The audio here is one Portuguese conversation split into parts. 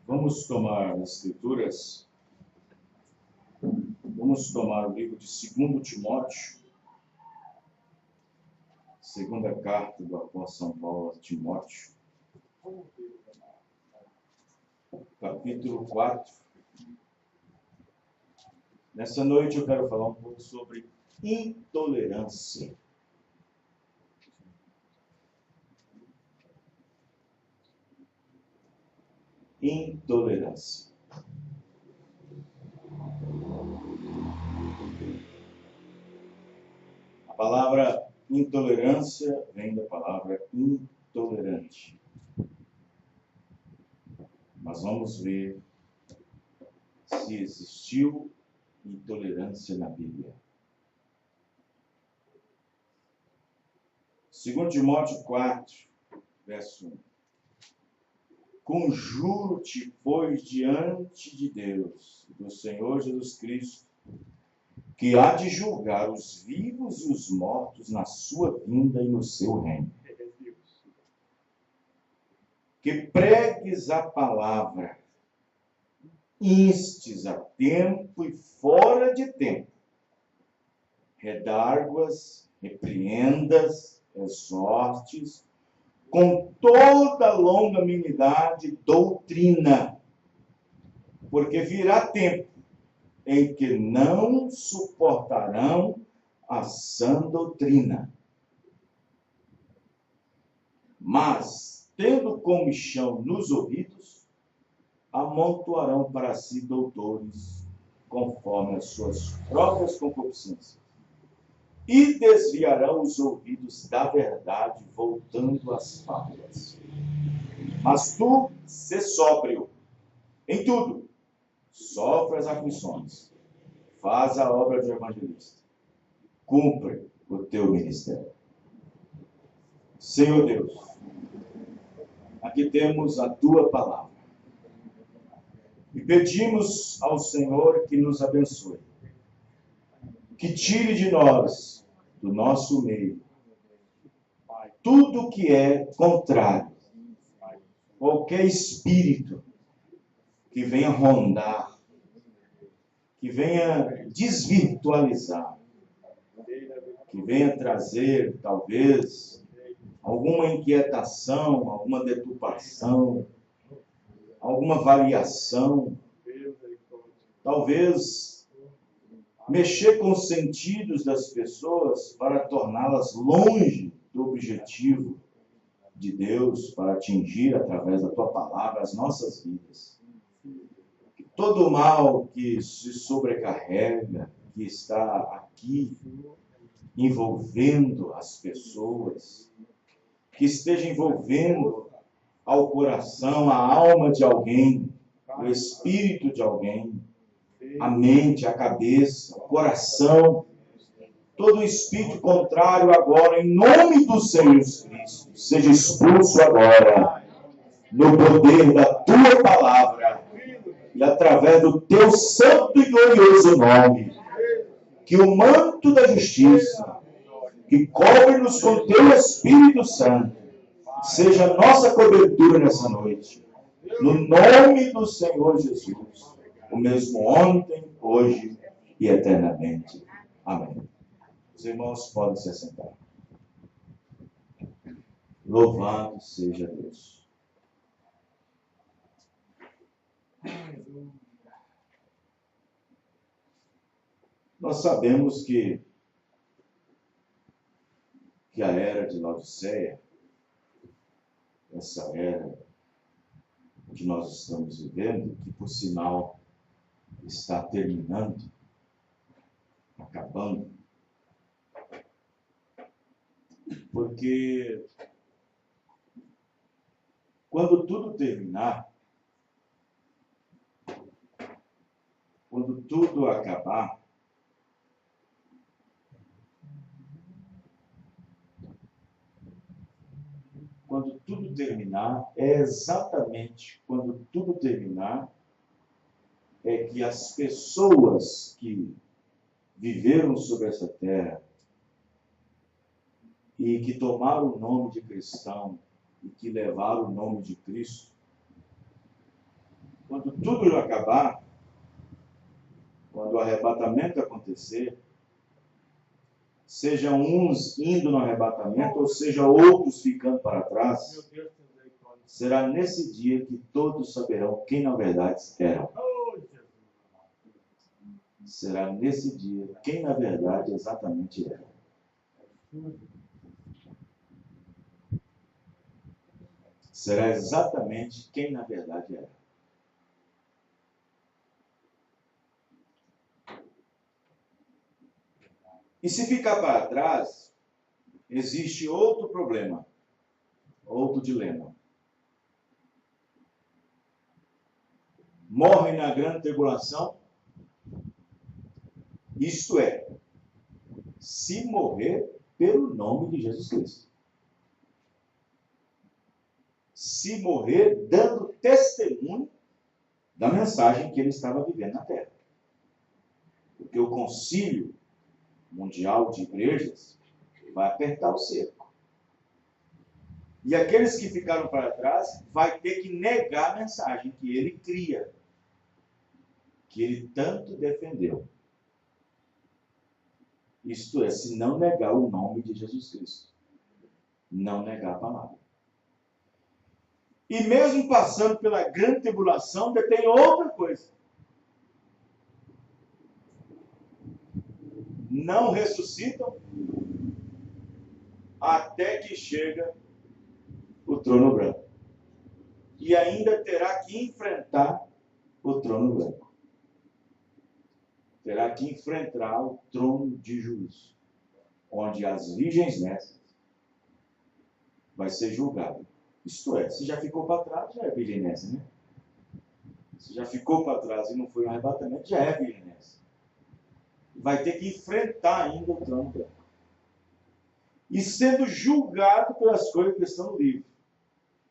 Vamos tomar as Escrituras, vamos tomar o livro de 2 Timóteo, segunda carta do apóstolo São Paulo a Timóteo, capítulo 4. Nessa noite eu quero falar um pouco sobre intolerância. Intolerância. A palavra intolerância vem da palavra intolerante. Mas vamos ver se existiu intolerância na Bíblia. 2 Timóteo 4, verso 1. Conjuro-te, pois, diante de Deus, do Senhor Jesus Cristo, que há de julgar os vivos e os mortos na sua vinda e no seu reino. Que pregues a palavra, instes a tempo e fora de tempo, redarguas, repreendas, exortes, com toda longanimidade e doutrina, porque virá tempo em que não suportarão a sã doutrina, mas, tendo comichão nos ouvidos, amontoarão para si doutores, conforme as suas próprias concupiscências, e desviarão os ouvidos da verdade, voltando às fábulas. Mas tu, sê sóbrio em tudo, sofre as aflições, faz a obra de evangelista, cumpre o teu ministério. Senhor Deus, aqui temos a tua palavra e pedimos ao Senhor que nos abençoe, que tire de nós, do nosso meio, tudo que é contrário, qualquer espírito que venha rondar, que venha desvirtualizar, que venha trazer, talvez, alguma inquietação, alguma deturpação, alguma variação, talvez mexer com os sentidos das pessoas para torná-las longe do objetivo de Deus, para atingir, através da tua palavra, as nossas vidas. Que todo o mal que se sobrecarrega, que está aqui envolvendo as pessoas, que esteja envolvendo ao coração, a alma de alguém, o espírito de alguém, a mente, a cabeça, o coração, todo espírito contrário agora, em nome do Senhor Jesus Cristo, seja expulso agora, no poder da tua palavra, e através do teu santo e glorioso nome, que o manto da justiça, que cobre-nos com teu Espírito Santo, seja a nossa cobertura nessa noite, no nome do Senhor Jesus, o mesmo ontem, hoje e eternamente. Amém. Os irmãos podem se assentar. Louvado seja Deus. Nós sabemos que a era de Laodiceia, essa era que nós estamos vivendo, que por sinal está terminando, acabando, porque quando tudo terminar, quando tudo acabar, quando tudo terminar, é exatamente quando tudo terminar, é que as pessoas que viveram sobre essa terra e que tomaram o nome de cristão e que levaram o nome de Cristo, quando tudo acabar, quando o arrebatamento acontecer, sejam uns indo no arrebatamento, ou seja, outros ficando para trás, será nesse dia que todos saberão quem na verdade eram. Será nesse dia quem na verdade exatamente era. Será exatamente quem na verdade era. E se ficar para trás, existe outro problema, outro dilema. Morrem na grande tribulação, isto é, se morrer pelo nome de Jesus Cristo. Se morrer dando testemunho da mensagem que ele estava vivendo na terra. Porque o concílio mundial de igrejas vai apertar o cerco. E aqueles que ficaram para trás vai ter que negar a mensagem que ele cria, que ele tanto defendeu. Isto é, se não negar o nome de Jesus Cristo. Não negar a palavra. E mesmo passando pela grande tribulação, tem outra coisa. Não ressuscitam até que chega o trono branco. E ainda terá que enfrentar o trono branco. Terá que enfrentar o trono de juízo, onde as virgens nessas vai ser julgado. Isto é, se já ficou para trás, já é virgem nessa, né? Se já ficou para trás e não foi um arrebatamento, já é virgem nessa. Vai ter que enfrentar ainda o trono branco. E sendo julgado pelas coisas que estão no livro.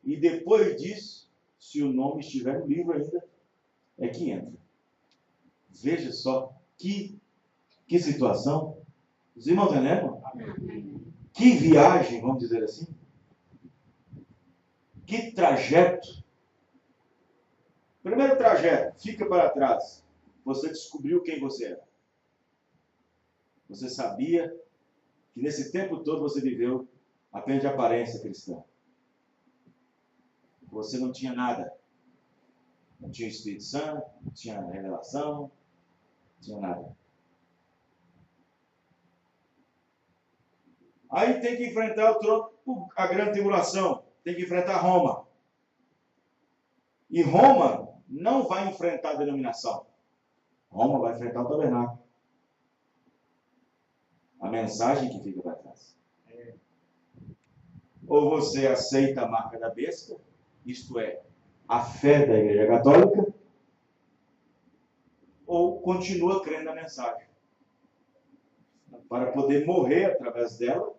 E depois disso, se o nome estiver no livro ainda, é que entra. Veja só que situação. Os irmãos entendem? Que viagem, vamos dizer assim. Que trajeto. Primeiro trajeto, fica para trás. Você descobriu quem você era. Você sabia que nesse tempo todo você viveu apenas de aparência cristã. Você não tinha nada. Não tinha Espírito Santo, não tinha revelação, não tinha nada. Aí tem que enfrentar o trono, a grande tribulação. Tem que enfrentar Roma. E Roma não vai enfrentar a denominação. Roma vai enfrentar o tabernáculo. A mensagem que fica para trás. Ou você aceita a marca da besta, isto é, a fé da Igreja Católica, ou continua crendo na mensagem. Para poder morrer através dela,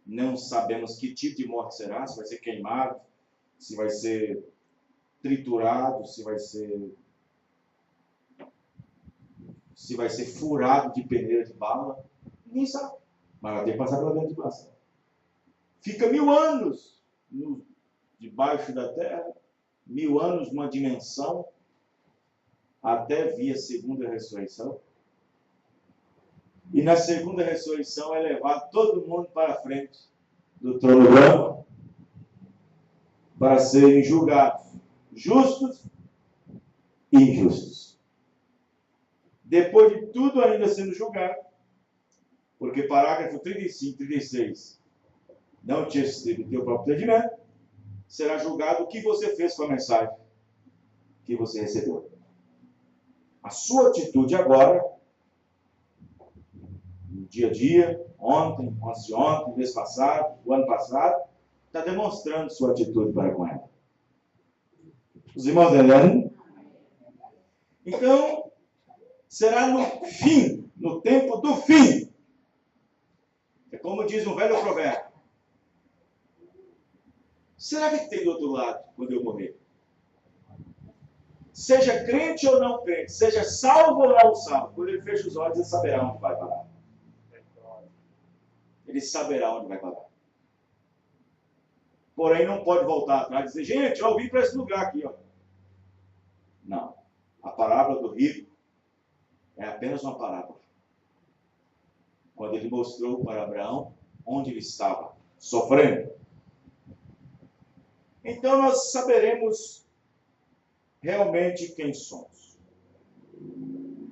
não sabemos que tipo de morte será, se vai ser queimado, se vai ser triturado, se vai ser furado de peneira de bala, ninguém sabe. Mas vai ter que passar pela grande tribulação. Fica 1000 anos debaixo da terra, 1000 anos numa dimensão, até vir a segunda ressurreição. E na segunda ressurreição é levar todo mundo para a frente do trono branco para serem julgados, justos e injustos. Depois de tudo ainda sendo julgado, porque parágrafo 35, 36 não tinha sido o teu próprio entendimento, será julgado o que você fez com a mensagem que você recebeu. A sua atitude agora, no dia a dia, ontem, antes de ontem, mês passado, o ano passado, está demonstrando sua atitude para com ela. Os irmãos entendem? Então, será no fim, no tempo do fim. É como diz um velho provérbio. Será que tem do outro lado quando eu morrer? Seja crente ou não crente, seja salvo ou não salvo, quando ele fecha os olhos, ele saberá onde vai parar. Ele saberá onde vai parar. Porém, não pode voltar atrás e dizer, gente, eu vim para esse lugar aqui, ó. Não. A parábola do rico é apenas uma parábola. Quando ele mostrou para Abraão onde ele estava, sofrendo. Então nós saberemos realmente quem somos.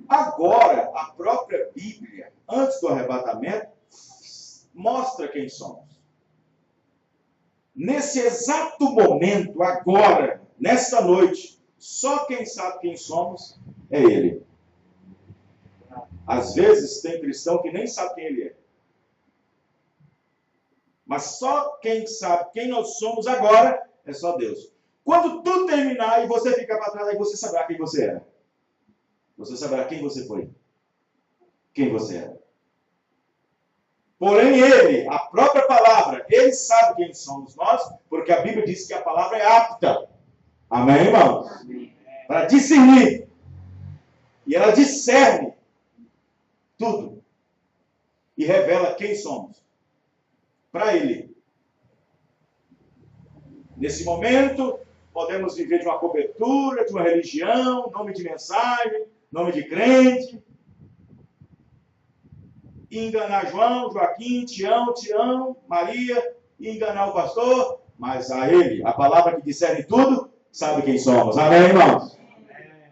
Agora, a própria Bíblia, antes do arrebatamento, mostra quem somos. Nesse exato momento, agora, nesta noite, só quem sabe quem somos é Ele. Às vezes tem cristão que nem sabe quem ele é. Mas só quem sabe quem nós somos agora é só Deus. Quando tudo terminar e você ficar para trás, aí você saberá quem você era. Você saberá quem você foi. Quem você era. Porém, Ele, a própria palavra, Ele sabe quem somos nós, porque a Bíblia diz que a palavra é apta. Amém, irmãos? Para discernir. E ela discerne tudo. E revela quem somos. Para Ele. Nesse momento, podemos viver de uma cobertura, de uma religião, nome de mensagem, nome de crente. E enganar João, Joaquim, Tião, Maria, e enganar o pastor. Mas a Ele, a palavra que discerne tudo, sabe quem somos. Amém, irmãos?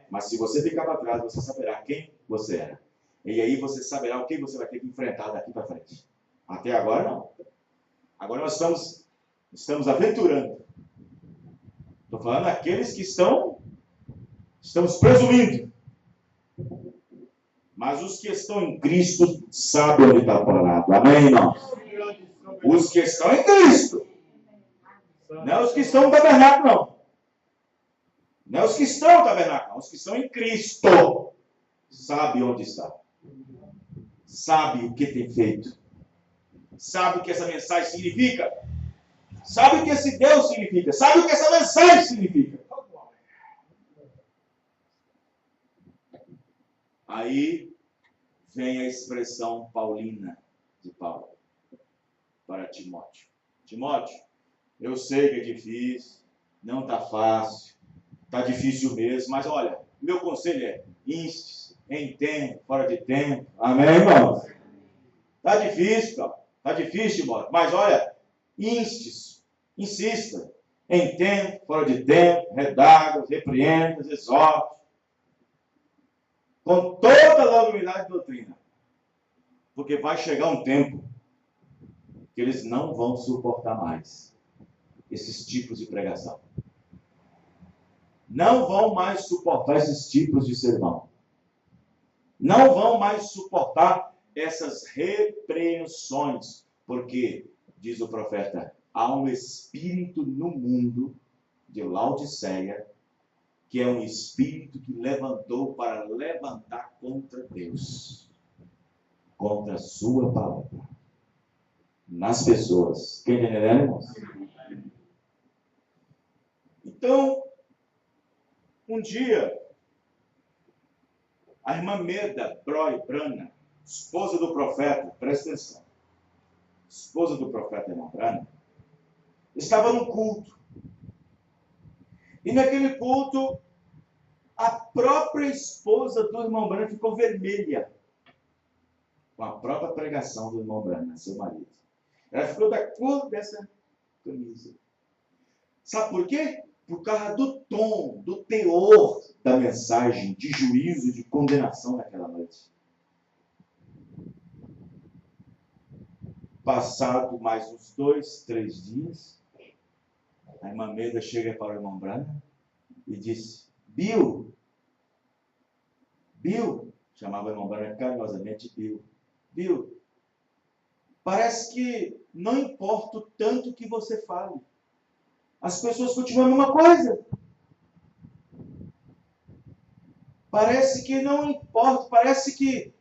Mas se você ficar para trás, você saberá quem você era. E aí você saberá o que você vai ter que enfrentar daqui para frente. Até agora, não. Agora nós estamos aventurando. Estou falando daqueles que estamos presumindo. Mas os que estão em Cristo sabem onde está parado. Amém, irmãos? Os que estão em Cristo. Não é os que estão no tabernáculo, não. Não é os que estão no tabernáculo, os que estão em Cristo. Sabe onde está. Sabe o que tem feito. Sabe o que essa mensagem significa. Sabe o que esse Deus significa. Sabe o que essa mensagem significa. Aí vem a expressão paulina de Paulo para Timóteo. Timóteo, eu sei que é difícil, não está fácil, está difícil mesmo, mas olha, meu conselho é inste em tempo, fora de tempo. Amém, irmãos? Está difícil, cara. Está difícil, Timóteo, mas olha, insista em tempo, fora de tempo, redaga, repreenda, exorte, com toda a longanimidade de doutrina. Porque vai chegar um tempo que eles não vão suportar mais esses tipos de pregação. Não vão mais suportar esses tipos de sermão. Não vão mais suportar essas repreensões. Porque, diz o profeta, há um espírito no mundo de Laodiceia, que é um espírito que levantou para levantar contra Deus, contra a sua palavra, nas pessoas. Quem entendeu, irmãos? Então, um dia, a irmã Meda Brana, esposa do profeta, presta atenção, esposa do profeta irmã Brana, estava num culto. E naquele culto, a própria esposa do irmão Brana ficou vermelha com a própria pregação do irmão Brana, seu marido. Ela ficou da cor dessa camisa. Sabe por quê? Por causa do tom, do teor da mensagem de juízo e de condenação naquela noite. Passado mais uns 2, 3 dias, a irmã Meda chega para o irmão Brana e disse: Bill, chamava o irmão Brana carinhosamente Bill, parece que não importa o tanto que você fale. As pessoas continuam a mesma coisa. Parece que não importa, parece que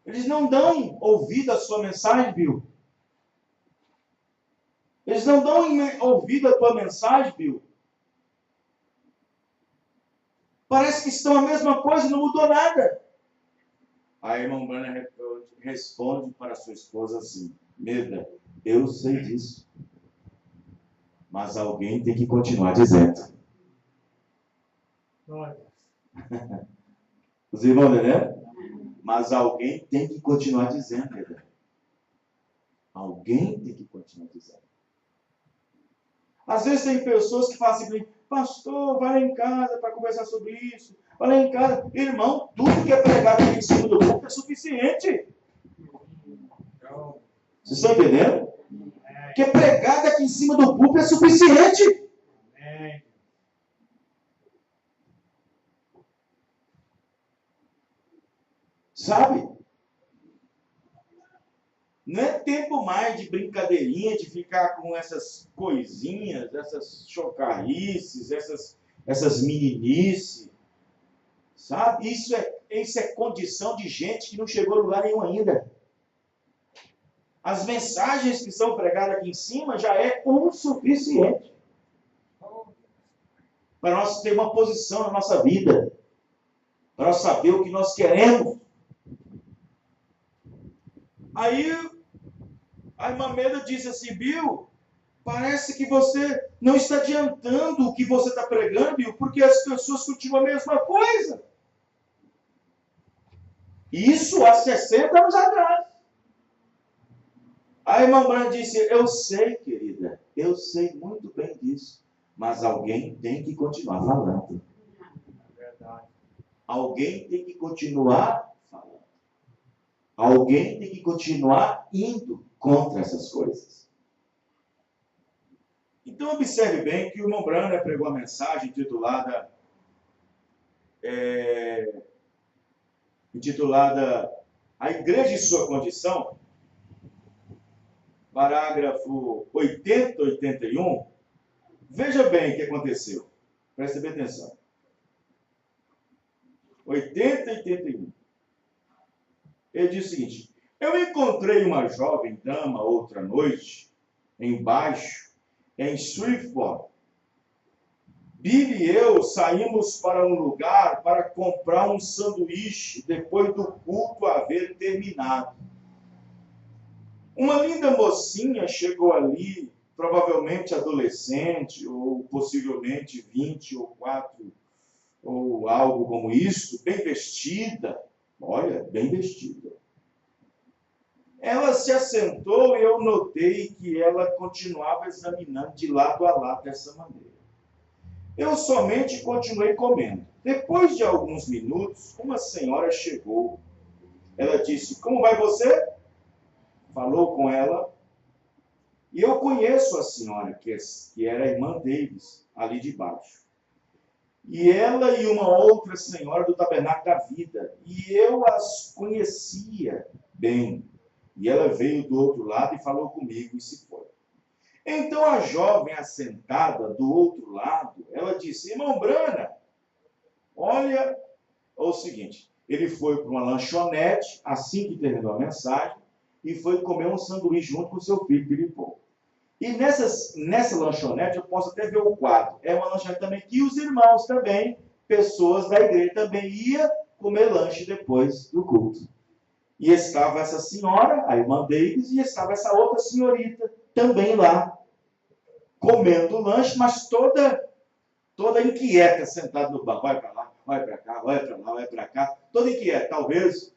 eles não dão ouvido à sua mensagem, Bill. Eles não dão ouvido à tua mensagem, Bill. Parece que estão a mesma coisa, não mudou nada. A irmã Brana responde para sua esposa assim: Meda, eu sei disso. Mas alguém tem que continuar dizendo. Os irmãos entendendo? Mas alguém tem que continuar dizendo, entendeu? Alguém tem que continuar dizendo. Às vezes tem pessoas que falam assim, pastor, vai lá em casa para conversar sobre isso. Vai lá em casa. Irmão, tudo que é pregado aqui em cima do púlpito é suficiente. Vocês estão entendendo? O que é pregado aqui em cima do púlpito é suficiente. Sabe? Não é tempo mais de brincadeirinha, de ficar com essas coisinhas, essas chocarrices, essas meninices. Sabe? Isso é condição de gente que não chegou a lugar nenhum ainda. As mensagens que são pregadas aqui em cima já é o suficiente para nós ter uma posição na nossa vida, para nós saber o que nós queremos. Aí a irmã Meda disse assim, Bill, parece que você não está adiantando o que você está pregando, Bill, porque as pessoas continuam a mesma coisa. Isso há 60 anos atrás. A irmã Brana disse, eu sei, querida, eu sei muito bem disso, mas alguém tem que continuar falando. Alguém tem que continuar falando. Alguém tem que continuar indo contra essas coisas. Então observe bem que o irmão Brana pregou a mensagem intitulada A Igreja e Sua Condição, parágrafo 80 e 81. Veja bem o que aconteceu. Preste bem atenção. 80 e 81. Ele diz o seguinte, eu encontrei uma jovem dama outra noite, embaixo, em Shreveport. Bill e eu saímos para um lugar para comprar um sanduíche depois do culto haver terminado. Uma linda mocinha chegou ali, provavelmente adolescente, ou possivelmente 20 ou 4, ou algo como isso, bem vestida. Olha, bem vestida. Ela se assentou e eu notei que ela continuava examinando de lado a lado dessa maneira. Eu somente continuei comendo. Depois de alguns minutos, uma senhora chegou. Ela disse, como vai você? Falou com ela. E eu conheço a senhora, que era a irmã Davis, ali de baixo. E ela e uma outra senhora do Tabernáculo da Vida. E eu as conhecia bem. E ela veio do outro lado e falou comigo e se foi. Então a jovem assentada do outro lado, ela disse, irmão Brana, olha, é o seguinte, ele foi para uma lanchonete, assim que terminou a mensagem, e foi comer um sanduíche junto com seu filho, Filipão. E nessa lanchonete, eu posso até ver o quadro, é uma lanchonete também que os irmãos também, pessoas da igreja também iam comer lanche depois do culto. E estava essa senhora, a irmã Davis, e estava essa outra senhorita, também lá, comendo o lanche, mas toda inquieta, sentada no banco. Vai para lá, vai para cá, vai para lá, vai para cá. Toda inquieta, talvez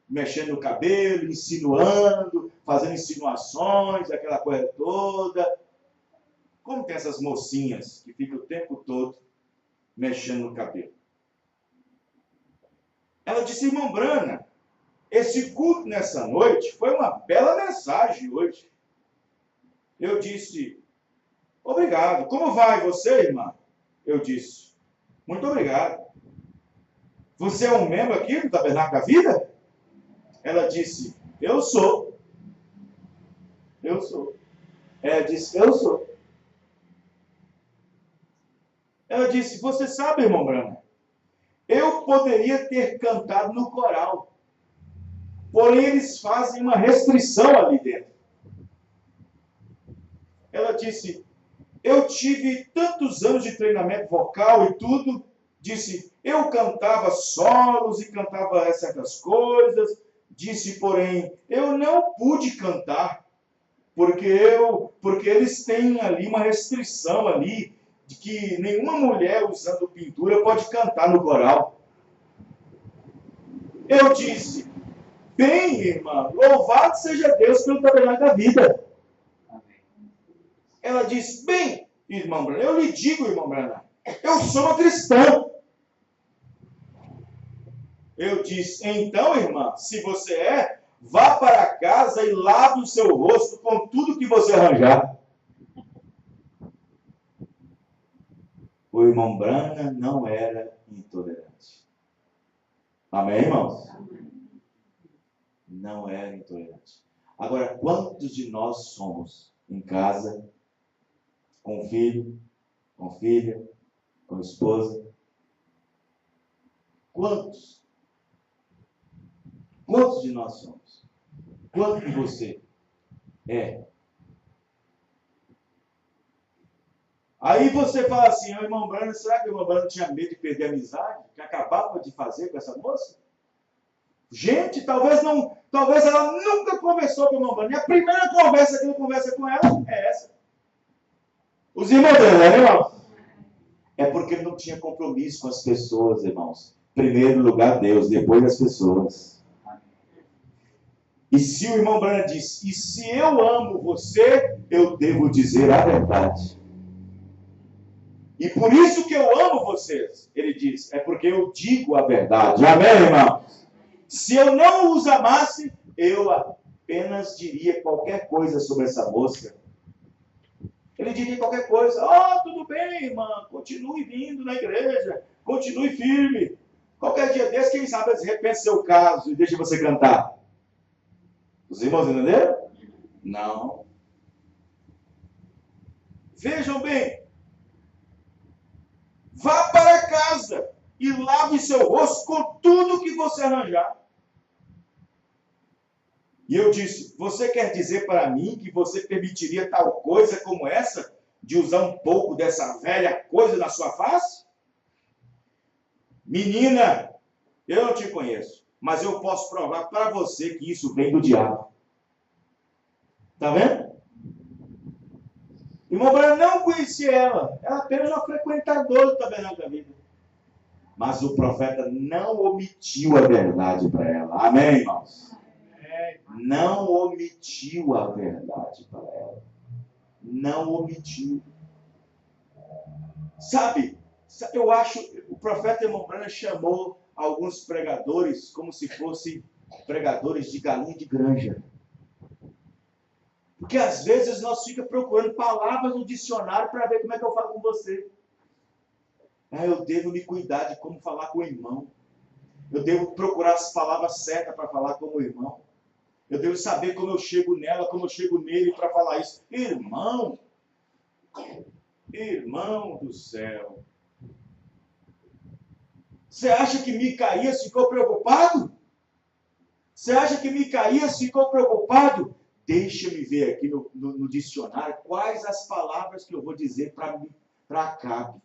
mexendo no cabelo, insinuando, fazendo insinuações, aquela coisa toda. Como tem essas mocinhas que ficam o tempo todo mexendo no cabelo? Ela disse, irmão Brana, esse culto nessa noite foi uma bela mensagem hoje. Eu disse, obrigado. Como vai você, irmã? Eu disse, muito obrigado. Você é um membro aqui do Tabernáculo da Vida? Ela disse, eu sou. Eu sou. Ela disse, eu sou. Ela disse, você sabe, irmão Brana, eu poderia ter cantado no coral, porém eles fazem uma restrição ali dentro. Ela disse, eu tive tantos anos de treinamento vocal e tudo, disse, eu cantava solos e cantava certas coisas, disse, porém, eu não pude cantar, porque eles têm ali uma restrição ali, de que nenhuma mulher usando pintura pode cantar no coral. Eu disse, bem, irmã, louvado seja Deus pelo tabernáculo da vida. Ela disse, bem, irmão Branham, eu lhe digo, irmão Branham, eu sou uma cristã. Eu disse, então, irmã, se você é, vá para casa e lave o seu rosto com tudo que você arranjar. O irmão Branham não era intolerante. Amém, irmãos? Não era intolerante. Agora, quantos de nós somos em casa, com filho, com filha, com esposa? Quantos? Quantos de nós somos? Quanto de você é? Aí você fala assim, o irmão Branham, será que o irmão Branham tinha medo de perder a amizade que acabava de fazer com essa moça? Gente, talvez ela nunca conversou com o irmão Branham. E a primeira conversa que ele conversa com ela é essa. Os irmãos dela, né, irmão? É porque ele não tinha compromisso com as pessoas, irmãos. Primeiro lugar, Deus, depois as pessoas. E se o irmão Branham disse, e se eu amo você, eu devo dizer a verdade. E por isso que eu amo vocês, ele diz, é porque eu digo a verdade. Amém, irmão? Se eu não os amasse, eu apenas diria qualquer coisa sobre essa moça. Ele diria qualquer coisa. Tudo bem, irmã, continue vindo na igreja, continue firme. Qualquer dia desse, quem sabe, eles repensam seu caso e deixa você cantar. Os irmãos entenderam? Não. Vejam bem. Vá para casa e lave seu rosto com tudo que você arranjar. E eu disse, você quer dizer para mim que você permitiria tal coisa como essa? De usar um pouco dessa velha coisa na sua face? Menina, eu não te conheço, mas eu posso provar para você que isso vem do diabo. Tá vendo? Irmão Branham não conhecia ela. Ela apenas uma frequentadora do tabernáculo da vida. Mas o profeta não omitiu a verdade para ela. Amém, irmãos? Não omitiu a verdade para ela. Não omitiu. Sabe, eu acho, o profeta irmão Branham chamou alguns pregadores como se fossem pregadores de galinha de granja. Porque às vezes nós ficamos procurando palavras no dicionário para ver como é que eu falo com você. Eu devo me cuidar de como falar com o irmão. Eu devo procurar as palavras certas para falar com o irmão. Eu devo saber como eu chego nela, como eu chego nele para falar isso. Irmão do céu. Você acha que Micaías ficou preocupado? Você acha que Micaías ficou preocupado? Deixa-me ver aqui no dicionário quais as palavras que eu vou dizer para Acabe.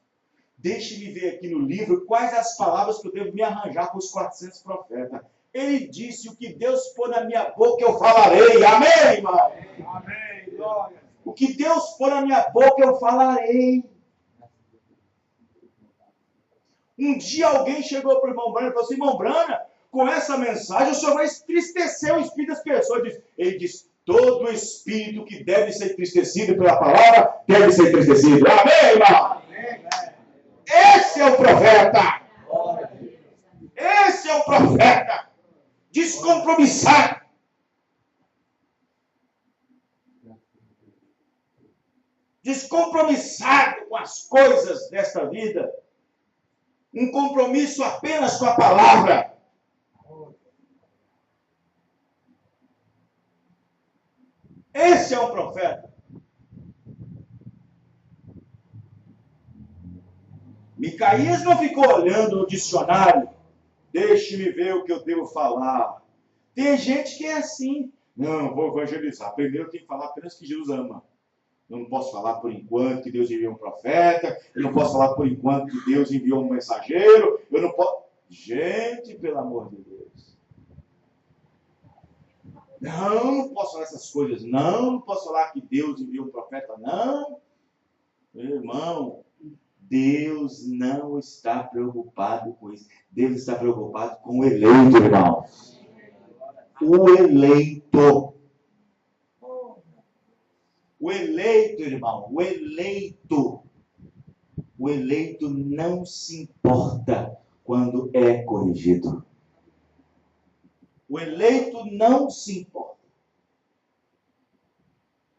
Deixe-me ver aqui no livro quais as palavras que eu devo me arranjar com os 400 profetas. Ele disse, o que Deus pôr na minha boca eu falarei. Amém, irmão? Amém, glória. O que Deus pôr na minha boca eu falarei. Um dia alguém chegou para o irmão Branham e falou assim, irmão Branham, com essa mensagem o senhor vai entristecer o espírito das pessoas. Ele disse, todo espírito que deve ser entristecido pela palavra, deve ser entristecido. Amém, irmão? Esse é o profeta. Esse é o profeta. Descompromissado. Descompromissado com as coisas desta vida. Um compromisso apenas com a palavra. Esse é o profeta. Micaías não ficou olhando no dicionário. Deixe-me ver o que eu devo falar. Tem gente que é assim. Não, vou evangelizar. Primeiro eu tenho que falar apenas que Jesus ama. Eu não posso falar por enquanto que Deus enviou um profeta. Eu não posso falar por enquanto que Deus enviou um mensageiro. Eu não posso... Gente, pelo amor de Deus. Não posso falar essas coisas. Não posso falar que Deus enviou um profeta. Não. Meu irmão, Deus não está preocupado com isso. Deus está preocupado com o eleito, irmão. O eleito. O eleito, irmão. O eleito. O eleito não se importa quando é corrigido. O eleito não se importa.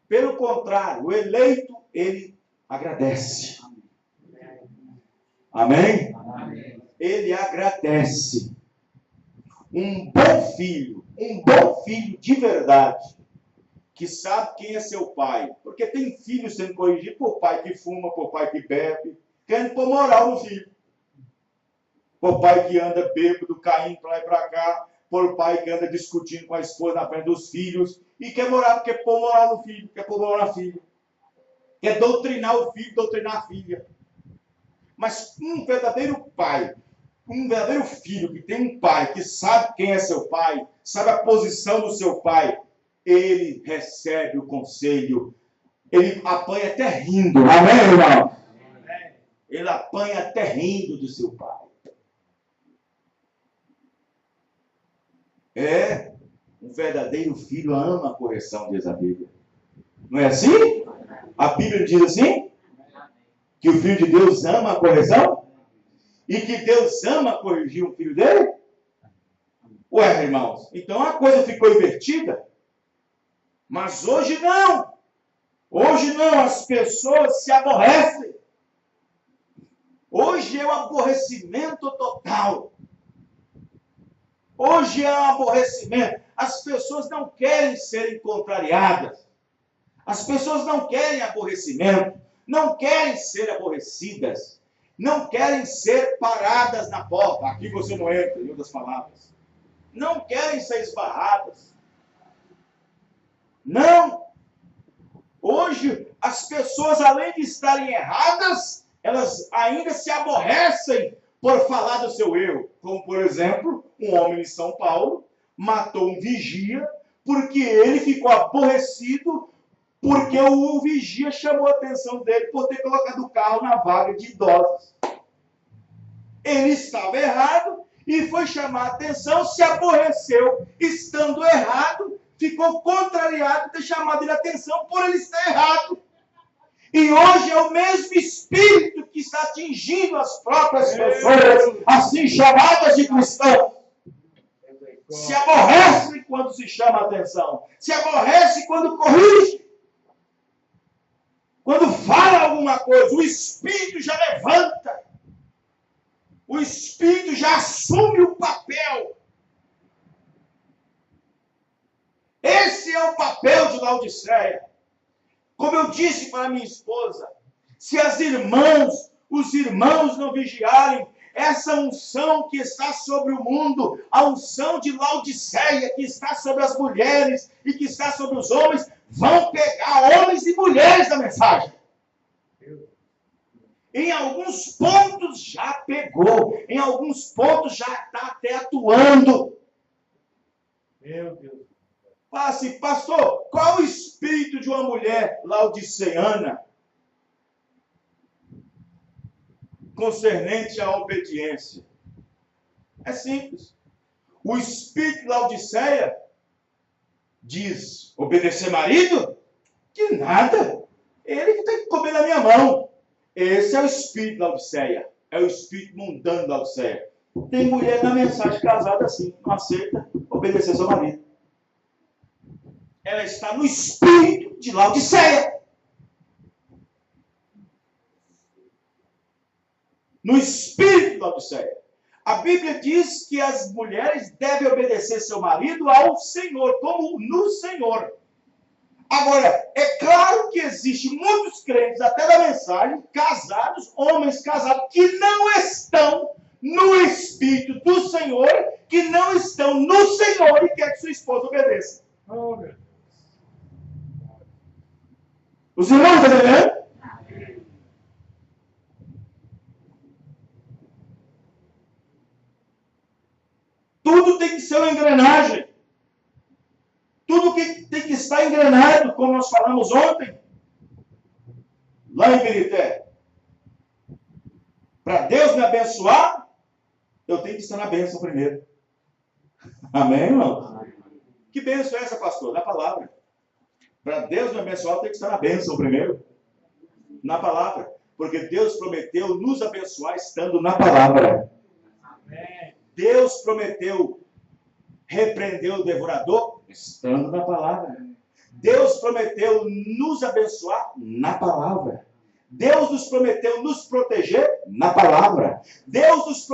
Pelo contrário, o eleito, ele agradece. Amém? Amém. Ele agradece. Um bom filho de verdade, que sabe quem é seu pai. Porque tem filho sendo corrigido por pai que fuma, por pai que bebe, querendo pôr moral no filho. Por pai que anda bêbado, caindo para lá e para cá, por pai que anda discutindo com a esposa na frente dos filhos, e quer pôr moral no filho, quer pôr moral na filha. Quer doutrinar o filho, doutrinar a filha. Mas um verdadeiro pai, um verdadeiro filho que tem um pai, que sabe quem é seu pai, sabe a posição do seu pai, ele recebe o conselho, ele apanha até rindo. Amém, irmão? Amém. Ele apanha até rindo do seu pai. Um verdadeiro filho ama a correção, diz a Bíblia. Não é assim? A Bíblia diz assim? Que o Filho de Deus ama a correção? E que Deus ama corrigir o filho dele? Ué, irmãos, então a coisa ficou invertida. Mas hoje não. Hoje não, as pessoas se aborrecem. Hoje é um aborrecimento total. Hoje é um aborrecimento. As pessoas não querem serem contrariadas. As pessoas não querem aborrecimento. Não querem ser aborrecidas. Não querem ser paradas na porta. Aqui você não entra, em outras palavras. Não querem ser esbarradas. Não. Hoje, as pessoas, além de estarem erradas, elas ainda se aborrecem por falar do seu erro. Como, por exemplo, um homem em São Paulo matou um vigia porque ele ficou aborrecido porque o vigia chamou a atenção dele por ter colocado o carro na vaga de idosos. Ele estava errado e foi chamar a atenção, se aborreceu, estando errado, ficou contrariado de ter chamado ele a atenção por ele estar errado. E hoje é o mesmo espírito que está atingindo as próprias pessoas, assim chamadas de cristãos. Se aborrece quando se chama a atenção, se aborrece quando corrige. Quando fala alguma coisa, o espírito já levanta. O espírito já assume o papel. Esse é o papel de Laodiceia. Como eu disse para minha esposa, se os irmãos não vigiarem, essa unção que está sobre o mundo, a unção de Laodiceia, que está sobre as mulheres e que está sobre os homens, vão pegar homens e mulheres da mensagem. Em alguns pontos já pegou, em alguns pontos já está até atuando. Meu Deus. Fala assim, pastor, qual o espírito de uma mulher laodiceana concernente à obediência? É simples. O espírito de Laodiceia diz, obedecer marido? Que nada. Ele que tem que comer na minha mão. Esse é o espírito de Laodiceia. É o espírito mundano de Laodiceia. Tem mulher na mensagem casada assim, não aceita obedecer seu marido. Ela está no espírito de Laodiceia. No espírito de Laodiceia. A Bíblia diz que as mulheres devem obedecer seu marido ao Senhor, como no Senhor. Agora, é claro que existem muitos crentes, até da mensagem, casados, homens casados, que não estão no Espírito do Senhor, que não estão no Senhor e quer que sua esposa obedeça. Oh, meu Deus. Os irmãos estão entendendo? Tudo tem que ser uma engrenagem. Tudo que tem que estar engrenado, como nós falamos ontem, lá em Birité. Para Deus me abençoar, eu tenho que estar na bênção primeiro. Amém, irmão? Que bênção é essa, pastor? Na palavra. Para Deus me abençoar, eu tenho que estar na bênção primeiro. Na palavra. Porque Deus prometeu nos abençoar estando na palavra. Deus prometeu repreender o devorador estando na palavra. Deus prometeu nos abençoar na palavra. Deus nos prometeu nos proteger na palavra. Deus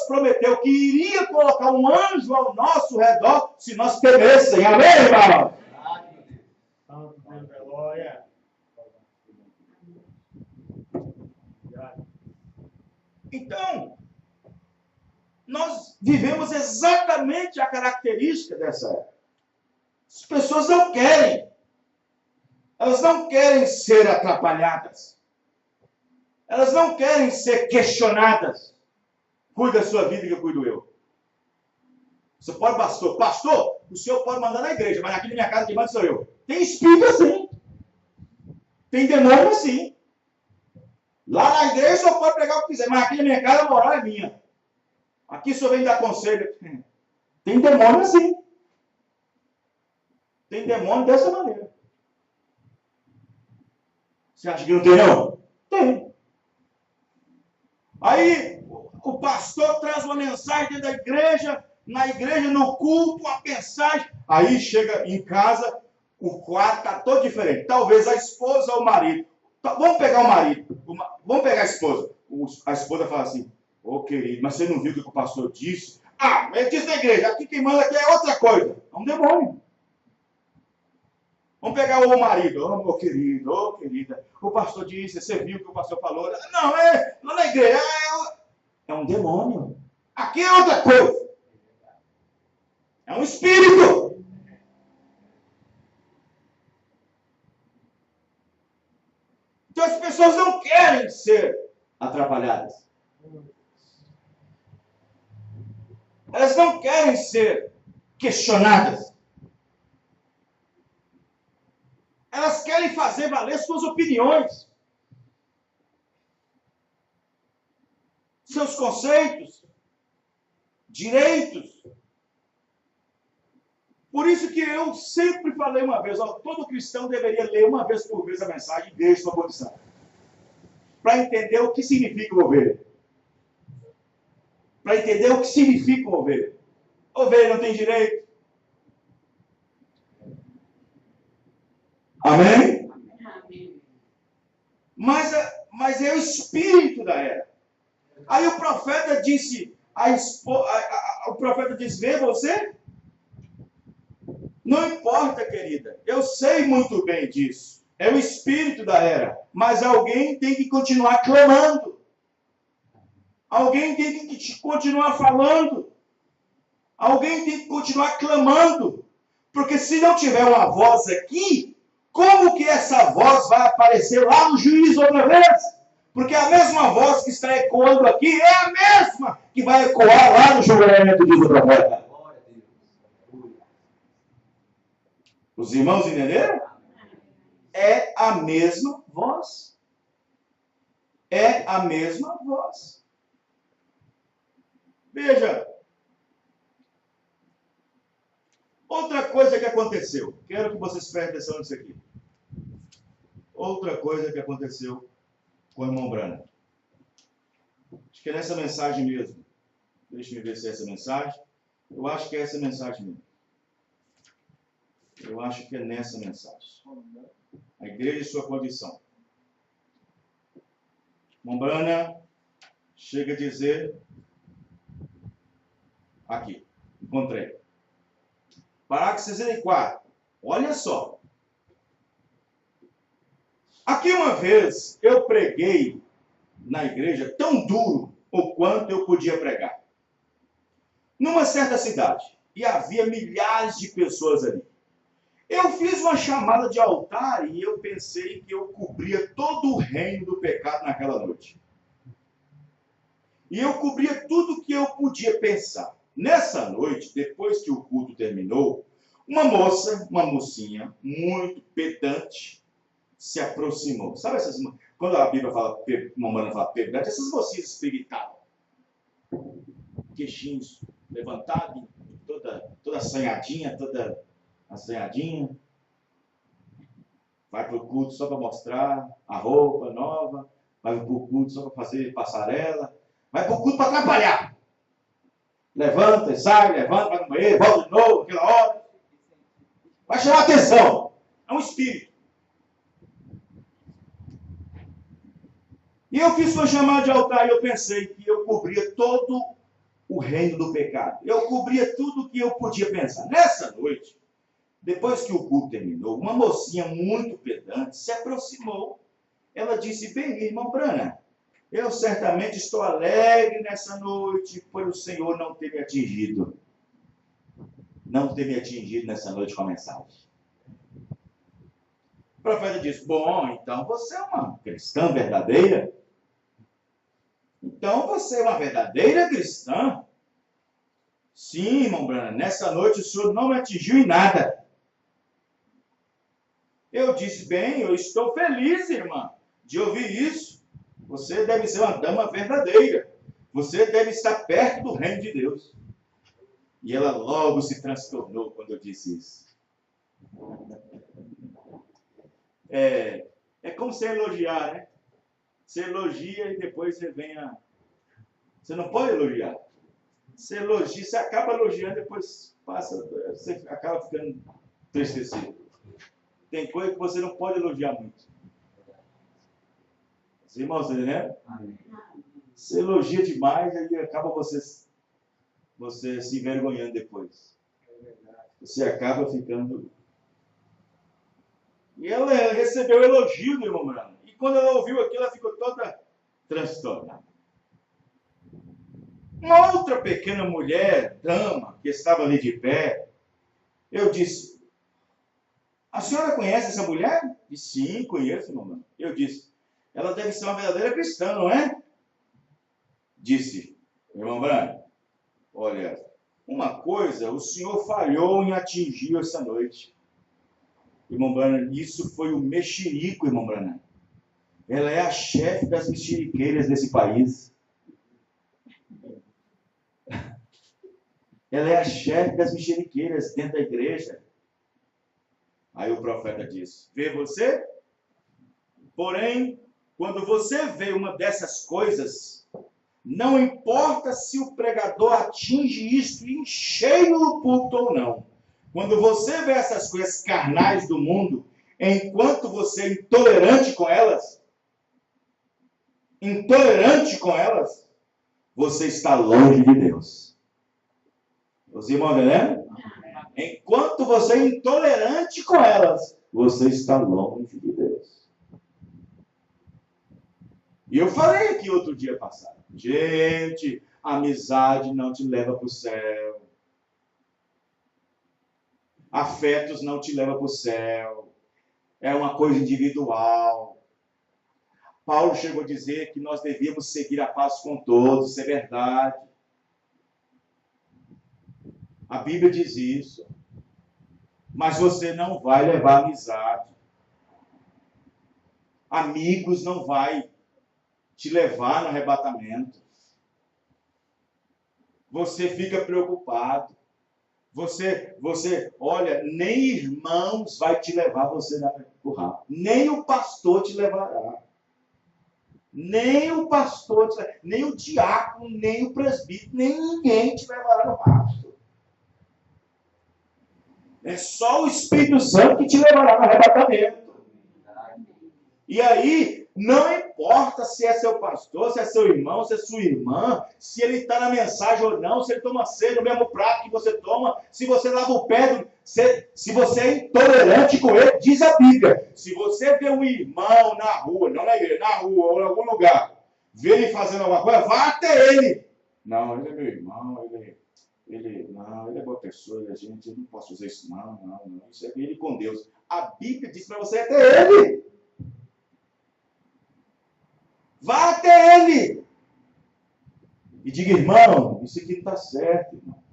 prometeu que iria colocar um anjo ao nosso redor se nós temessem. Amém, irmão? Então, nós vivemos exatamente a característica dessa era. As pessoas não querem. Elas não querem ser atrapalhadas. Elas não querem ser questionadas. Cuida da sua vida que eu cuido eu. Você pode, pastor, o senhor pode mandar na igreja, mas aqui na minha casa quem manda sou eu. Tem espírito assim. Tem demônio assim. Lá na igreja o senhor pode pregar o que quiser, mas aqui na minha casa a moral é minha. Aqui o senhor vem dar conselho. Tem demônio assim. Tem demônio dessa maneira. Você acha que não tem, não? Tem. Aí, o pastor traz uma mensagem dentro da igreja, na igreja, no culto, uma mensagem. Aí chega em casa, o quarto está todo diferente. Talvez a esposa ou o marido. Vamos pegar o marido. Vamos pegar a esposa. A esposa fala assim, ô querido, mas você não viu o que o pastor disse? Ah, ele disse na igreja, aqui quem manda aqui é outra coisa. É um demônio. Vamos pegar o marido, ô meu querido, ô querida, o pastor disse, você viu o que o pastor falou? Não, lá na igreja, é um demônio. Aqui é outra coisa. É um espírito. Então as pessoas não querem ser atrapalhadas. Elas não querem ser questionadas. Elas querem fazer valer suas opiniões, seus conceitos, direitos. Por isso que eu sempre falei uma vez, todo cristão deveria ler uma vez por vez a mensagem e ver sua posição. Para entender o que significa ovelha. Para entender o que significa ovelha. Ovelha não tem direito. Amém? Amém. Mas é o espírito da era. Aí o profeta disse, o profeta disse, vê você? Não importa, querida. Eu sei muito bem disso. É o espírito da era. Mas alguém tem que continuar clamando. Alguém tem que continuar falando. Alguém tem que continuar clamando. Porque se não tiver uma voz aqui, como que essa voz vai aparecer lá no juízo outra vez? Porque a mesma voz que está ecoando aqui é a mesma que vai ecoar lá no julgamento, diz o profeta. Os irmãos entenderam? É a mesma voz. É a mesma voz. Veja. Outra coisa que aconteceu. Quero que vocês prestem atenção nisso aqui. Outra coisa que aconteceu com o irmão Branham. Acho que é nessa mensagem mesmo. Deixa eu ver se é essa mensagem. Eu acho que é essa mensagem mesmo. Eu acho que é nessa mensagem. A igreja e sua condição. Irmão Branham chega a dizer... Aqui. Encontrei. Parágrafo 64. Olha só. Aqui uma vez eu preguei na igreja tão duro o quanto eu podia pregar. Numa certa cidade. E havia milhares de pessoas ali. Eu fiz uma chamada de altar e eu pensei que eu cobria todo o reino do pecado naquela noite. E eu cobria tudo que eu podia pensar. Nessa noite, depois que o culto terminou, uma mocinha, muito pedante, se aproximou. Sabe quando Quando a Bíblia fala, uma humana fala pebete, essas mocinhas espiritadas. Queixinhos levantados, toda assanhadinha, toda assanhadinha. Vai para o culto só para mostrar a roupa nova. Vai para o culto só para fazer passarela. Vai para o culto para atrapalhar. Levanta e sai, levanta, vai no banheiro, volta de novo, aquela hora. Vai chamar atenção. É um espírito. E eu fiz uma chamada de altar e eu pensei que eu cobria todo o reino do pecado. Eu cobria tudo o que eu podia pensar. Nessa noite, depois que o culto terminou, uma mocinha muito pedante se aproximou. Ela disse, bem, irmão Brana, eu certamente estou alegre nessa noite por o Senhor não ter me atingido. Não ter me atingido nessa noite com a mensagem. O profeta disse, bom, então você é uma cristã verdadeira? Então você é uma verdadeira cristã? Sim, irmão Brana, nessa noite o Senhor não me atingiu em nada. Eu disse, bem, eu estou feliz, irmã, de ouvir isso. Você deve ser uma dama verdadeira. Você deve estar perto do reino de Deus. E ela logo se transtornou quando eu disse isso. É como você elogiar, né? Você elogia e depois você vem a... Você não pode elogiar. Você elogia, você acaba elogiando, depois passa, você acaba ficando entristecido. Tem coisa que você não pode elogiar muito. Os irmãos, né? Você elogia demais, aí acaba você se envergonhando depois. Você acaba ficando... E ela recebeu o elogio do irmão Brana. E quando ela ouviu aquilo, ela ficou toda transtornada. Uma outra pequena mulher, dama, que estava ali de pé, eu disse, a senhora conhece essa mulher? Disse, sim, conheço, irmão Brana. Eu disse, ela deve ser uma verdadeira cristã, não é? Disse, irmão Brana, olha, uma coisa, o senhor falhou em atingir essa noite. Irmão Brana, isso foi o mexerico, irmão Brana. Ela é a chefe das mexeriqueiras desse país. Ela é a chefe das mexeriqueiras dentro da igreja. Aí o profeta disse, vê você? Porém, quando você vê uma dessas coisas, não importa se o pregador atinge isso em cheio no púlpito ou não. Quando você vê essas coisas carnais do mundo, enquanto você é intolerante com elas, você está longe de Deus. Os irmãos, né? Enquanto você é intolerante com elas, você está longe de Deus. E eu falei aqui outro dia passado, gente, a amizade não te leva para o céu. Afetos não te levam para o céu. É uma coisa individual. Paulo chegou a dizer que nós devíamos seguir a paz com todos, isso é verdade. A Bíblia diz isso. Mas você não vai levar amizade. Amigos não vai te levar no arrebatamento. Você fica preocupado. Você, olha, nem irmãos vai te levar você na empurrar. Nem o pastor te levará. Nem o pastor, nem o diácono, nem o presbítero, nem ninguém te levará no rastro. É só o Espírito Santo que te levará no arrebatamento. E aí, não importa se é seu pastor, se é seu irmão, se é sua irmã, se ele está na mensagem ou não, se ele toma ceia no mesmo prato que você toma, se você lava o pé, se você é intolerante com ele, diz a Bíblia. Se você vê um irmão na rua, não na igreja, na rua ou em algum lugar, vê ele fazendo alguma coisa, vá até ele. Não, ele é meu irmão, ele é boa pessoa, eu não posso fazer isso, não. Isso é ele com Deus. A Bíblia diz para você ir até ele. Vá até ele. E diga, irmão, isso aqui não está certo, irmão.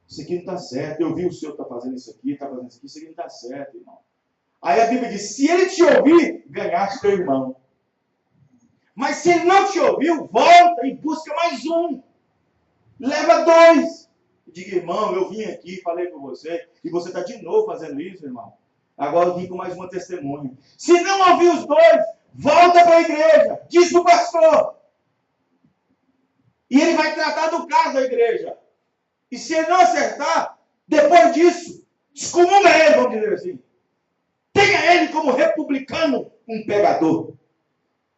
Isso aqui não está certo. Eu vi o senhor está fazendo isso aqui, isso aqui não está certo, irmão. Aí a Bíblia diz, se ele te ouvir, ganhaste teu irmão. Mas se ele não te ouviu, volta e busca mais um. Leva 2. Diga, irmão, eu vim aqui, falei com você, e você está de novo fazendo isso, irmão. Agora eu vim com mais uma testemunha. Se não ouvir os 2, volta para a igreja, diz para o pastor. E ele vai tratar do caso da igreja. E se ele não acertar, depois disso, excomunga ele, vamos dizer assim. Tenha ele como republicano, um pegador.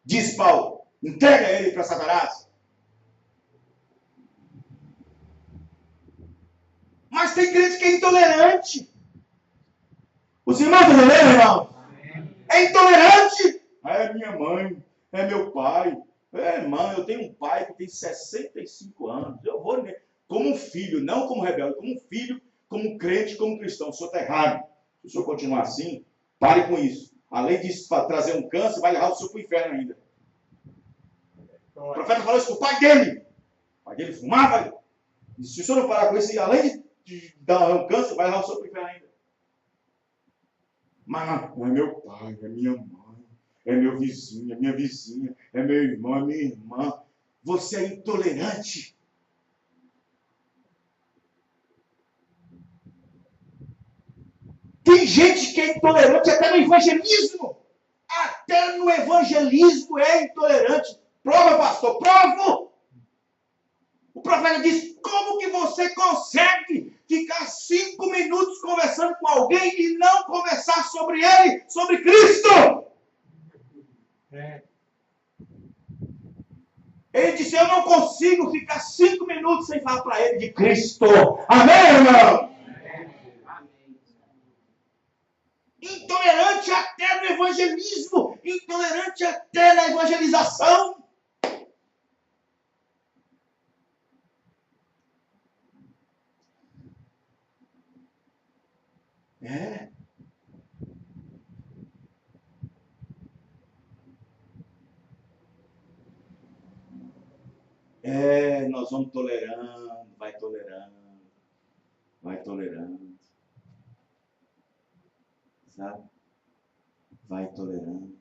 Diz Paulo, entrega ele para Satanás. Mas tem crente que é intolerante. Os irmãos estão entendendo, irmão? É intolerante. É minha mãe, é meu pai. É, irmão, eu tenho um pai que tem 65 anos. Eu vou, como um filho, não como rebelde, como um filho, como crente, como cristão. O senhor está errado. Se o senhor continuar assim, pare com isso. Além de trazer um câncer, vai levar o senhor para o inferno ainda. O profeta falou isso para o pai dele. O pai dele fumava. E se o senhor não parar com isso, além de dar um câncer, vai levar o senhor para o inferno ainda. Mas não é meu pai, é minha mãe, é meu vizinho, é minha vizinha, é meu irmão, é minha irmã. Você é intolerante. Tem gente que é intolerante até no evangelismo. Até no evangelismo é intolerante. Prova, pastor, provo. O profeta diz, como que você consegue ficar 5 minutos conversando com alguém e não conversar sobre ele, sobre Cristo? Ele disse, eu não consigo ficar 5 minutos sem falar para ele de Cristo. Amém, irmão? Intolerante até no evangelismo, intolerante até na evangelização. Nós vamos tolerando, vai tolerando, sabe? Vai tolerando.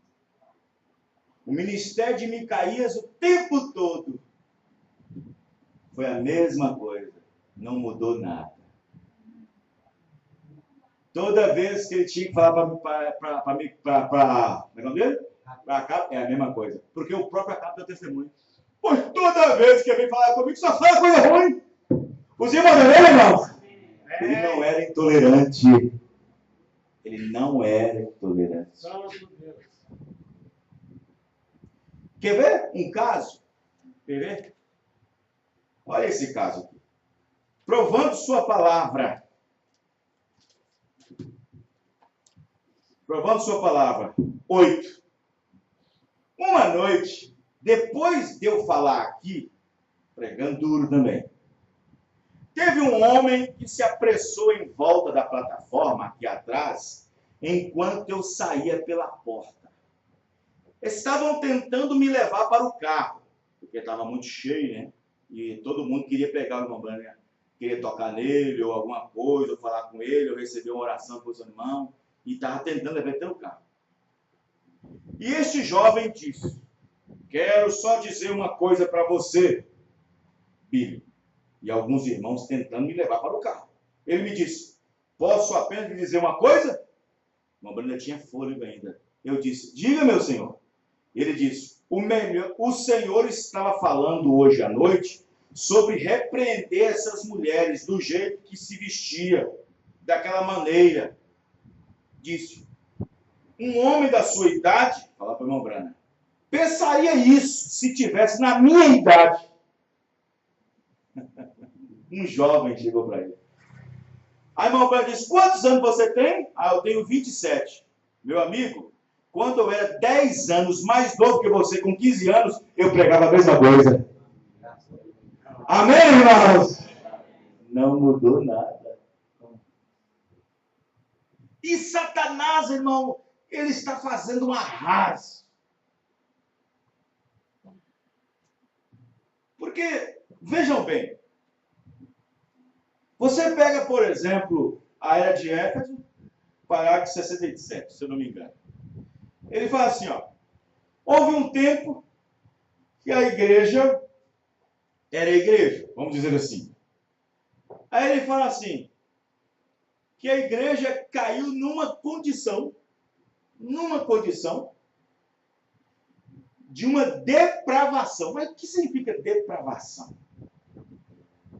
O ministério de Micaías o tempo todo foi a mesma coisa, não mudou nada. Toda vez que ele tinha que falar para Acabe, é a mesma coisa, porque o próprio Acabe deu testemunho. Pois toda vez que ele vem falar comigo, só fala coisa ruim. Os irmãos, irmãos? Ele não era intolerante. Ele não era intolerante. Quer ver um caso? Quer ver? Olha esse caso aqui. Provando sua palavra. Provando sua palavra. 8. Uma noite, depois de eu falar aqui, pregando duro também, teve um homem que se apressou em volta da plataforma aqui atrás, enquanto eu saía pela porta. Estavam tentando me levar para o carro, porque estava muito cheio, né? E todo mundo queria pegar o irmão Branham, queria tocar nele, ou alguma coisa, ou falar com ele, ou receber uma oração com o seu irmão, e estava tentando levar até o carro. E este jovem disse, quero só dizer uma coisa para você, Billy. E alguns irmãos tentando me levar para o carro. Ele me disse, posso apenas lhe dizer uma coisa? O irmão Branham tinha fôlego ainda. Eu disse, diga, meu senhor. Ele disse, o Senhor estava falando hoje à noite sobre repreender essas mulheres do jeito que se vestia, daquela maneira. Disse, um homem da sua idade, fala para o irmão Branham, pensaria isso se tivesse na minha idade. Um jovem chegou para ele. Aí o irmão Branham disse, quantos anos você tem? Eu tenho 27. Meu amigo, quando eu era 10 anos mais novo que você, com 15 anos, eu pregava a mesma coisa. Amém, irmãos? Não mudou nada. E Satanás, irmão, ele está fazendo um arraso. Porque, vejam bem, você pega, por exemplo, a Era de Éfeso, parágrafo 67, se eu não me engano. Ele fala assim, ó, houve um tempo que a igreja era a igreja, vamos dizer assim. Aí ele fala assim, que a igreja caiu numa condição de uma depravação. Mas o que significa depravação?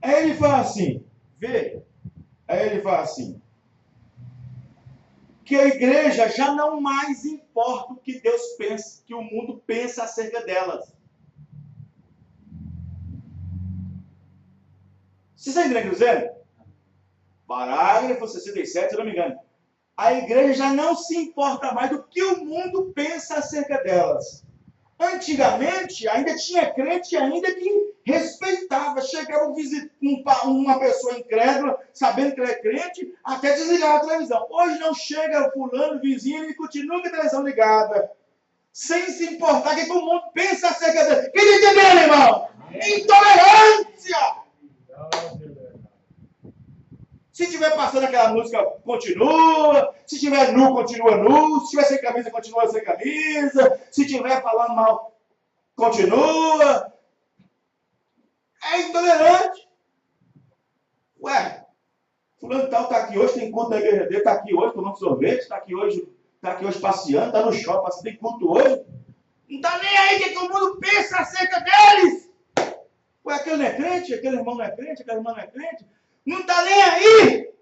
Aí ele fala assim, que a igreja já não mais importa o que Deus pensa, que o mundo pensa acerca delas. Vocês estão entendendo o que eu estou dizendo? Parágrafo 67, se eu não me engano. A igreja já não se importa mais do que o mundo pensa acerca delas. Antigamente, ainda tinha crente ainda que respeitava. Chegava uma pessoa incrédula, sabendo que ele é crente, até desligar a televisão. Hoje não chega fulano, vizinho, e continua com a televisão ligada. Sem se importar o que o mundo pensa acerca dela. Quem está entendendo, irmão? Intolerância! Se estiver passando aquela música, continua. Se estiver nu, continua nu. Se estiver sem camisa, continua sem camisa. Se estiver falando mal, continua. É intolerante. Ué, fulano tal está aqui hoje, tem culto na igreja dele, está aqui hoje tomando sorvete, está aqui hoje passeando, está no shopping, passando, tem culto hoje. Não está nem aí o que o mundo pensa acerca deles. Ué, aquele não é crente, aquele irmão não é crente, aquela irmã não é crente. Não está nem aí!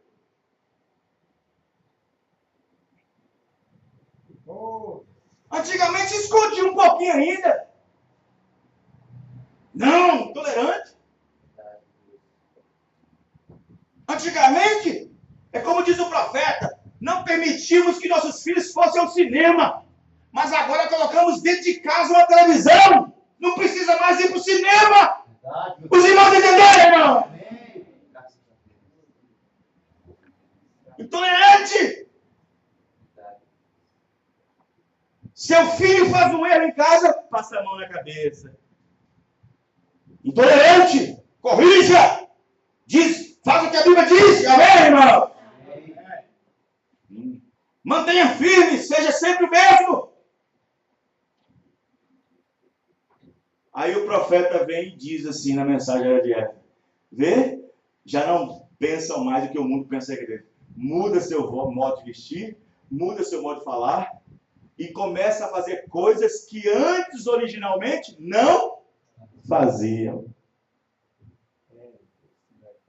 Antigamente escondia um pouquinho ainda. Não, intolerante. Antigamente, é como diz o profeta, não permitimos que nossos filhos fossem ao cinema. Mas agora colocamos dentro de casa uma televisão. Não precisa mais ir para o cinema. Os irmãos entenderam, irmão? Intolerante! Seu filho faz um erro em casa, passa a mão na cabeça. Intolerante! Corrija! Diz, faz o que a Bíblia diz, amém, irmão? Mantenha firme, seja sempre o mesmo. Aí o profeta vem e diz assim na mensagem de Éfeso: vê, já não pensam mais do que o mundo pensa que deve. Muda seu modo de vestir, muda seu modo de falar e começa a fazer coisas que antes, originalmente, não faziam.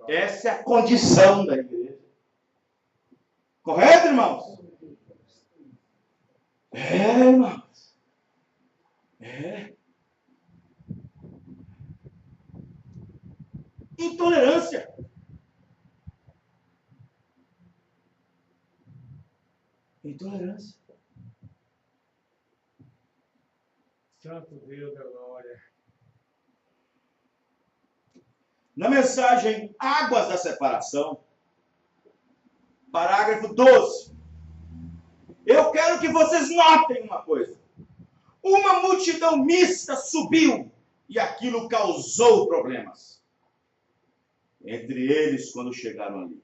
Essa é a condição da igreja. Correto, irmãos? Irmãos. Intolerância. Intolerância. Santo Deus da glória. Na mensagem Águas da Separação, parágrafo 12, eu quero que vocês notem uma coisa. Uma multidão mista subiu e aquilo causou problemas entre eles quando chegaram ali.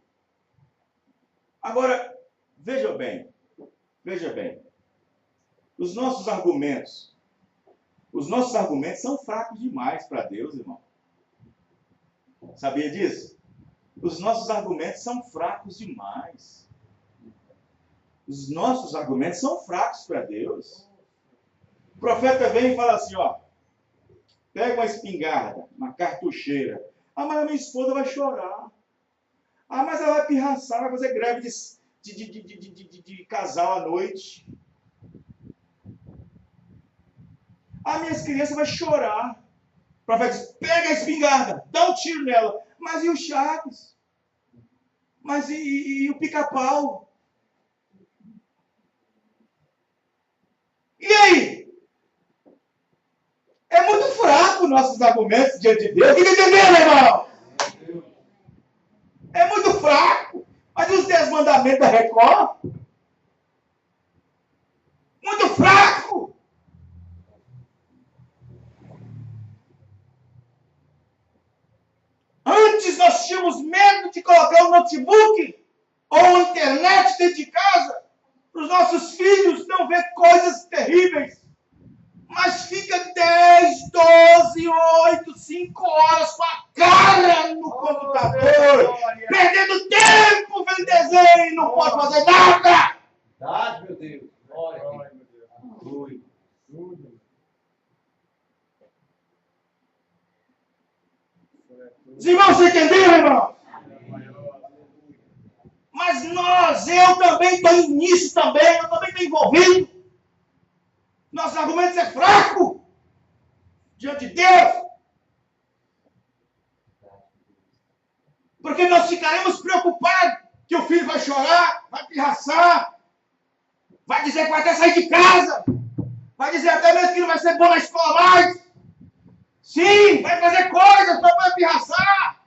Agora, veja bem, os nossos argumentos são fracos demais para Deus, irmão. Sabia disso? Os nossos argumentos são fracos demais. Os nossos argumentos são fracos para Deus. O profeta vem e fala assim, ó, pega uma espingarda, uma cartucheira. Ah, mas a minha esposa vai chorar. Ah, mas ela vai pirraçar, vai fazer greve de casal à noite. Ah, minhas crianças vão chorar. O profeta diz, pega a espingarda, dá um tiro nela. Mas e o Chaves? Mas e o pica-pau? E aí? É muito fraco nossos argumentos diante de Deus. Quem está entendendo, irmão? É muito fraco. Mas e os 10 mandamentos da Record? Muito fraco. Antes nós tínhamos medo de colocar um notebook ou uma internet dentro de casa para os nossos filhos não ver coisas terríveis. Mas fica 10, 12, 8, 5 horas com a cara no computador, perdendo tempo vendo desenho, não pode fazer nada. Verdade, meu Deus. Glória. Glória, meu Deus. Aleluia. Tudo. Os irmãos entenderam, irmão? Maior. Mas eu também estou nisso também, eu também estou envolvido. Nossos argumentos é fraco diante de Deus. Porque nós ficaremos preocupados que o filho vai chorar, vai pirraçar, vai dizer que vai até sair de casa, vai dizer até mesmo que não vai ser bom na escola mais. Sim, vai fazer coisas para poder pirraçar.